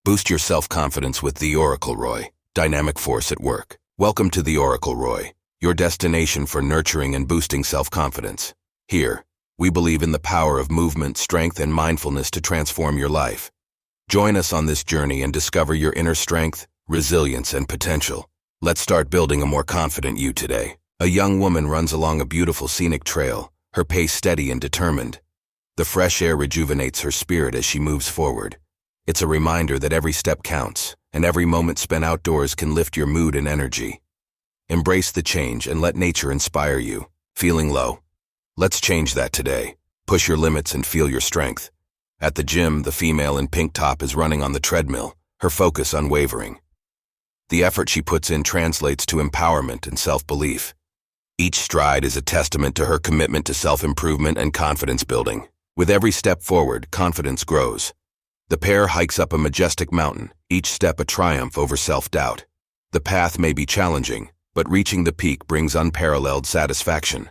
Boost your self-confidence with the Oracle Roy, dynamic force at work. Welcome to the Oracle Roy, your destination for nurturing and boosting self-confidence. Here, we believe in the power of movement, strength, and mindfulness to transform your life. Join us on this journey and discover your inner strength, resilience, and potential. Let's start building a more confident you today. A young woman runs along a beautiful scenic trail, her pace steady and determined. The fresh air rejuvenates her spirit as she moves forward. It's a reminder that every step counts, and every moment spent outdoors can lift your mood and energy. Embrace the change and let nature inspire you. Feeling low? Let's change that today. Push your limits and feel your strength. At the gym, the female in pink top is running on the treadmill, her focus unwavering. The effort she puts in translates to empowerment and self-belief. Each stride is a testament to her commitment to self-improvement and confidence building. With every step forward, confidence grows. The pair hikes up a majestic mountain, each step a triumph over self-doubt. The path may be challenging, but reaching the peak brings unparalleled satisfaction.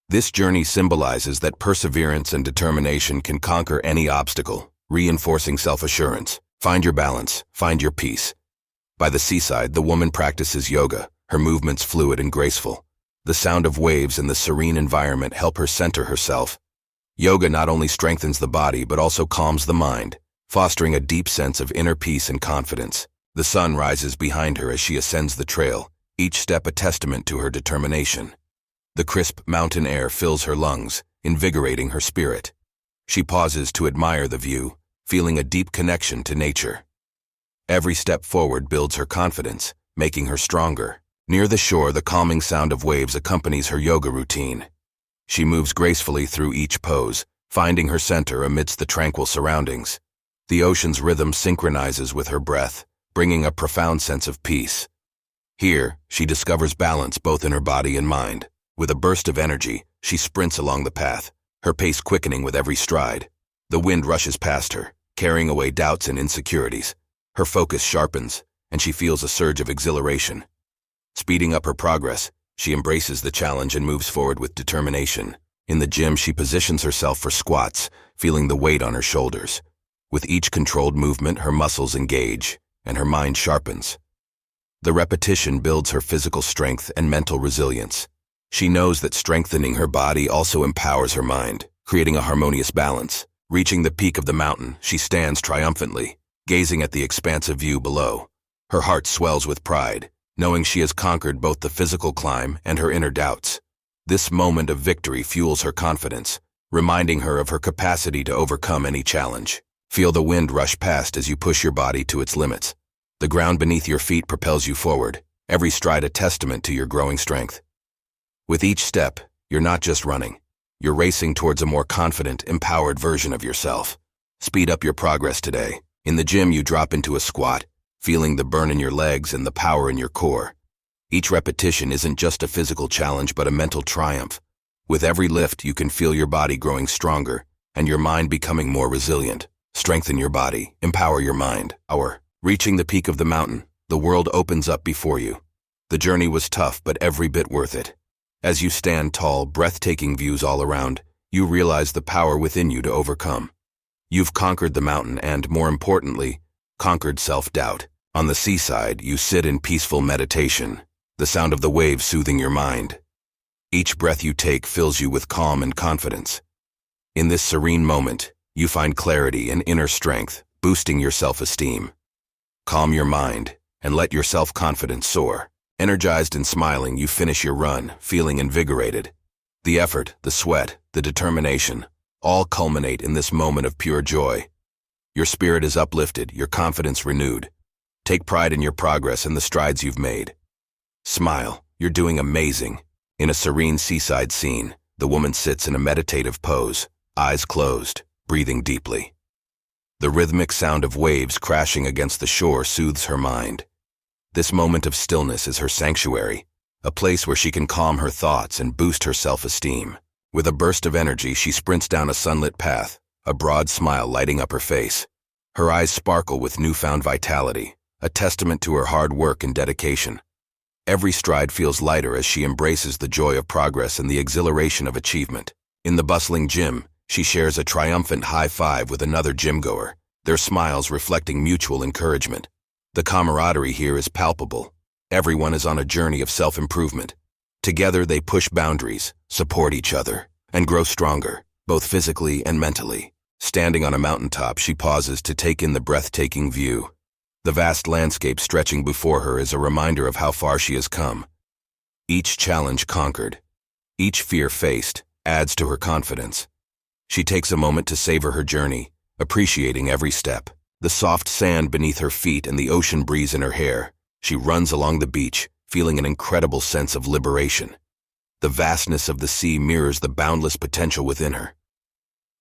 This journey symbolizes that perseverance and determination can conquer any obstacle, reinforcing self-assurance. Find your balance, find your peace. By the seaside, the woman practices yoga, her movements fluid and graceful. The sound of waves and the serene environment help her center herself. Yoga not only strengthens the body but also calms the mind, fostering a deep sense of inner peace and confidence. The sun rises behind her as she ascends the trail, each step a testament to her determination. The crisp mountain air fills her lungs, invigorating her spirit. She pauses to admire the view, feeling a deep connection to nature. Every step forward builds her confidence, making her stronger. Near the shore, the calming sound of waves accompanies her yoga routine. She moves gracefully through each pose, finding her center amidst the tranquil surroundings. The ocean's rhythm synchronizes with her breath, bringing a profound sense of peace. Here, she discovers balance both in her body and mind. With a burst of energy, she sprints along the path, her pace quickening with every stride. The wind rushes past her, carrying away doubts and insecurities. Her focus sharpens, and she feels a surge of exhilaration. Speeding up her progress, she embraces the challenge and moves forward with determination. In the gym, she positions herself for squats, feeling the weight on her shoulders. With each controlled movement, her muscles engage, and her mind sharpens. The repetition builds her physical strength and mental resilience. She knows that strengthening her body also empowers her mind, creating a harmonious balance. Reaching the peak of the mountain, she stands triumphantly, gazing at the expansive view below. Her heart swells with pride, knowing she has conquered both the physical climb and her inner doubts. This moment of victory fuels her confidence, reminding her of her capacity to overcome any challenge. Feel the wind rush past as you push your body to its limits. The ground beneath your feet propels you forward, every stride a testament to your growing strength. With each step, you're not just running. You're racing towards a more confident, empowered version of yourself. Speed up your progress today. In the gym, you drop into a squat, feeling the burn in your legs and the power in your core. Each repetition isn't just a physical challenge but a mental triumph. With every lift, you can feel your body growing stronger and your mind becoming more resilient. Strengthen your body, empower your mind. Reaching the peak of the mountain, the world opens up before you. The journey was tough, but every bit worth it. As you stand tall, breathtaking views all around, you realize the power within you to overcome. You've conquered the mountain and, more importantly, conquered self-doubt. On the seaside, you sit in peaceful meditation, the sound of the waves soothing your mind. Each breath you take fills you with calm and confidence. In this serene moment, you find clarity and inner strength, boosting your self-esteem. Calm your mind and let your self-confidence soar. Energized and smiling, you finish your run, feeling invigorated. The effort, the sweat, the determination, all culminate in this moment of pure joy. Your spirit is uplifted, your confidence renewed. Take pride in your progress and the strides you've made. Smile, you're doing amazing. In a serene seaside scene, the woman sits in a meditative pose, eyes closed, breathing deeply. The rhythmic sound of waves crashing against the shore soothes her mind. This moment of stillness is her sanctuary, a place where she can calm her thoughts and boost her self-esteem. With a burst of energy, she sprints down a sunlit path, a broad smile lighting up her face. Her eyes sparkle with newfound vitality, a testament to her hard work and dedication. Every stride feels lighter as she embraces the joy of progress and the exhilaration of achievement. In the bustling gym, she shares a triumphant high five with another gym-goer, their smiles reflecting mutual encouragement. The camaraderie here is palpable. Everyone is on a journey of self-improvement. Together they push boundaries, support each other, and grow stronger, both physically and mentally. Standing on a mountaintop, she pauses to take in the breathtaking view. The vast landscape stretching before her is a reminder of how far she has come. Each challenge conquered, each fear faced, adds to her confidence. She takes a moment to savor her journey, appreciating every step. The soft sand beneath her feet and the ocean breeze in her hair. She runs along the beach, feeling an incredible sense of liberation. The vastness of the sea mirrors the boundless potential within her.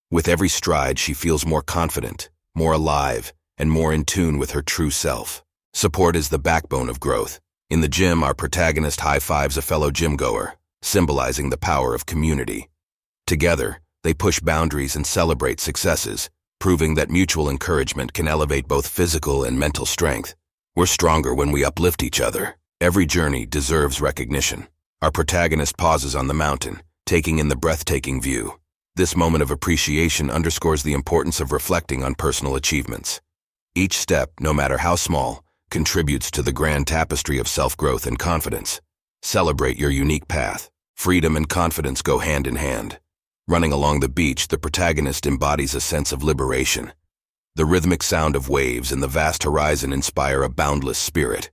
With every stride, she feels more confident, more alive, and more in tune with her true self. Support is the backbone of growth. In the gym, our protagonist high-fives a fellow gym-goer, symbolizing the power of community. Together, they push boundaries and celebrate successes, proving that mutual encouragement can elevate both physical and mental strength. We're stronger when we uplift each other. Every journey deserves recognition. Our protagonist pauses on the mountain, taking in the breathtaking view. This moment of appreciation underscores the importance of reflecting on personal achievements. Each step, no matter how small, contributes to the grand tapestry of self-growth and confidence. Celebrate your unique path. Freedom and confidence go hand in hand. Running along the beach, the protagonist embodies a sense of liberation. The rhythmic sound of waves and the vast horizon inspire a boundless spirit.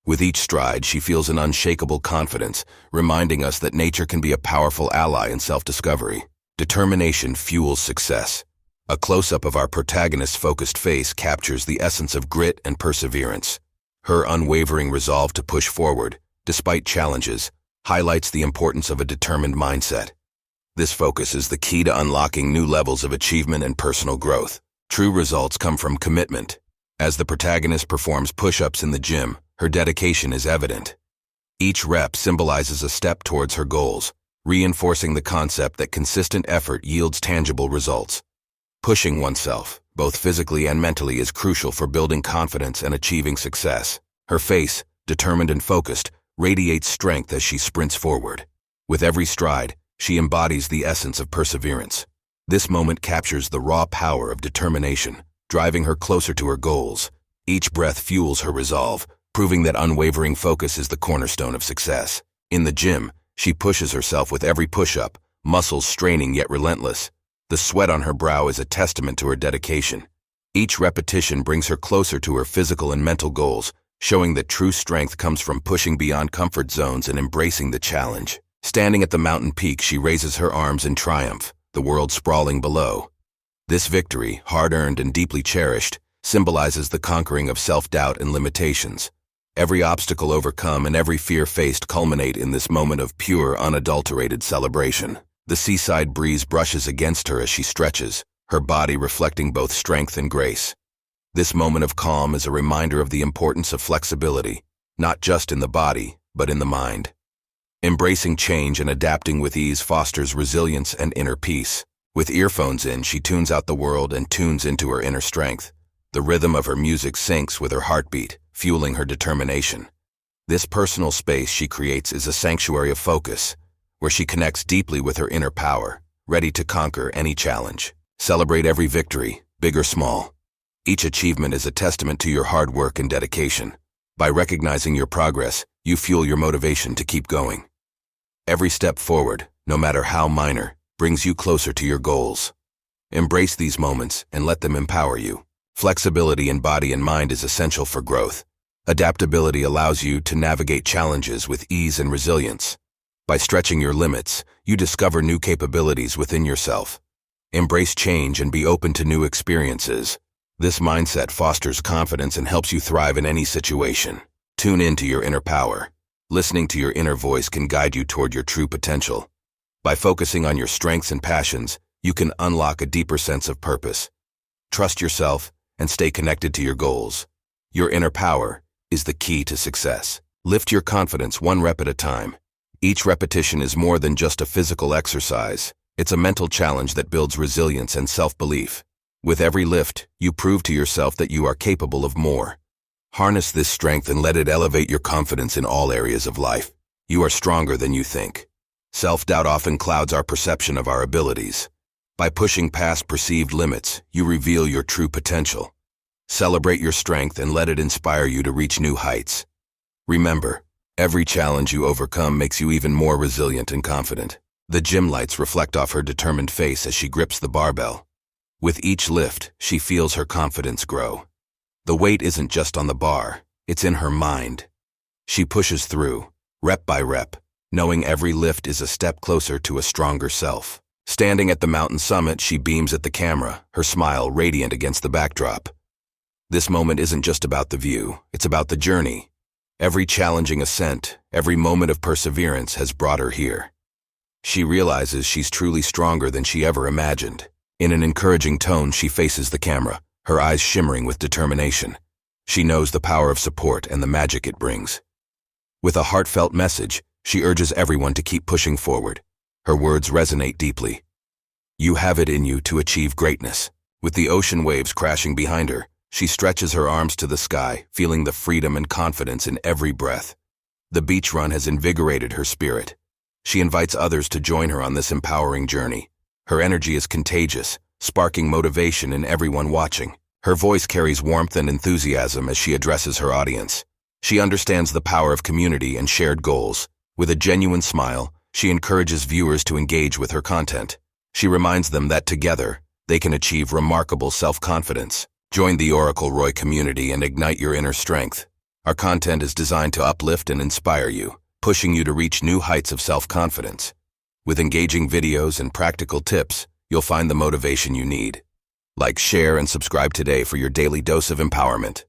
With each stride, she feels an unshakable confidence, reminding us that nature can be a powerful ally in self-discovery. Determination fuels success. A close-up of our protagonist's focused face captures the essence of grit and perseverance. Her unwavering resolve to push forward, despite challenges, highlights the importance of a determined mindset. This focus is the key to unlocking new levels of achievement and personal growth. True results come from commitment. As the protagonist performs push-ups in the gym, her dedication is evident. Each rep symbolizes a step towards her goals, reinforcing the concept that consistent effort yields tangible results. Pushing oneself, both physically and mentally, is crucial for building confidence and achieving success. Her face, determined and focused, radiates strength as she sprints forward. With every stride, she embodies the essence of perseverance. This moment captures the raw power of determination, driving her closer to her goals. Each breath fuels her resolve, proving that unwavering focus is the cornerstone of success. In the gym, she pushes herself with every push-up, muscles straining yet relentless. The sweat on her brow is a testament to her dedication. Each repetition brings her closer to her physical and mental goals, showing that true strength comes from pushing beyond comfort zones and embracing the challenge. Standing at the mountain peak, she raises her arms in triumph, the world sprawling below. This victory, hard-earned and deeply cherished, symbolizes the conquering of self-doubt and limitations. Every obstacle overcome and every fear faced culminate in this moment of pure, unadulterated celebration. The seaside breeze brushes against her as she stretches, her body reflecting both strength and grace. This moment of calm is a reminder of the importance of flexibility, not just in the body, but in the mind. Embracing change and adapting with ease fosters resilience and inner peace. With earphones in, she tunes out the world and tunes into her inner strength. The rhythm of her music syncs with her heartbeat, fueling her determination. This personal space she creates is a sanctuary of focus, where she connects deeply with her inner power, ready to conquer any challenge. Celebrate every victory, big or small. Each achievement is a testament to your hard work and dedication. By recognizing your progress, you fuel your motivation to keep going. Every step forward, no matter how minor, brings you closer to your goals. Embrace these moments and let them empower you. Flexibility in body and mind is essential for growth. Adaptability allows you to navigate challenges with ease and resilience. By stretching your limits, you discover new capabilities within yourself. Embrace change and be open to new experiences. This mindset fosters confidence and helps you thrive in any situation. Tune into your inner power. Listening to your inner voice can guide you toward your true potential. By focusing on your strengths and passions, you can unlock a deeper sense of purpose. Trust yourself and stay connected to your goals. Your inner power is the key to success. Lift your confidence one rep at a time. Each repetition is more than just a physical exercise. It's a mental challenge that builds resilience and self-belief. With every lift, you prove to yourself that you are capable of more. Harness this strength and let it elevate your confidence in all areas of life. You are stronger than you think. Self-doubt often clouds our perception of our abilities. By pushing past perceived limits, you reveal your true potential. Celebrate your strength and let it inspire you to reach new heights. Remember, every challenge you overcome makes you even more resilient and confident. The gym lights reflect off her determined face as she grips the barbell. With each lift, she feels her confidence grow. The weight isn't just on the bar, it's in her mind. She pushes through, rep by rep, knowing every lift is a step closer to a stronger self. Standing at the mountain summit, she beams at the camera, her smile radiant against the backdrop. This moment isn't just about the view, it's about the journey. Every challenging ascent, every moment of perseverance has brought her here. She realizes she's truly stronger than she ever imagined. In an encouraging tone, she faces the camera, her eyes shimmering with determination. She knows the power of support and the magic it brings. With a heartfelt message, she urges everyone to keep pushing forward. Her words resonate deeply. You have it in you to achieve greatness. With the ocean waves crashing behind her, she stretches her arms to the sky, feeling the freedom and confidence in every breath. The beach run has invigorated her spirit. She invites others to join her on this empowering journey. Her energy is contagious, sparking motivation in everyone watching. Her voice carries warmth and enthusiasm as she addresses her audience. She understands the power of community and shared goals. With a genuine smile, she encourages viewers to engage with her content. She reminds them that together, they can achieve remarkable self-confidence. Join the Oracle Roy community and ignite your inner strength. Our content is designed to uplift and inspire you, pushing you to reach new heights of self-confidence. With engaging videos and practical tips, you'll find the motivation you need. Like, share, and subscribe today for your daily dose of empowerment.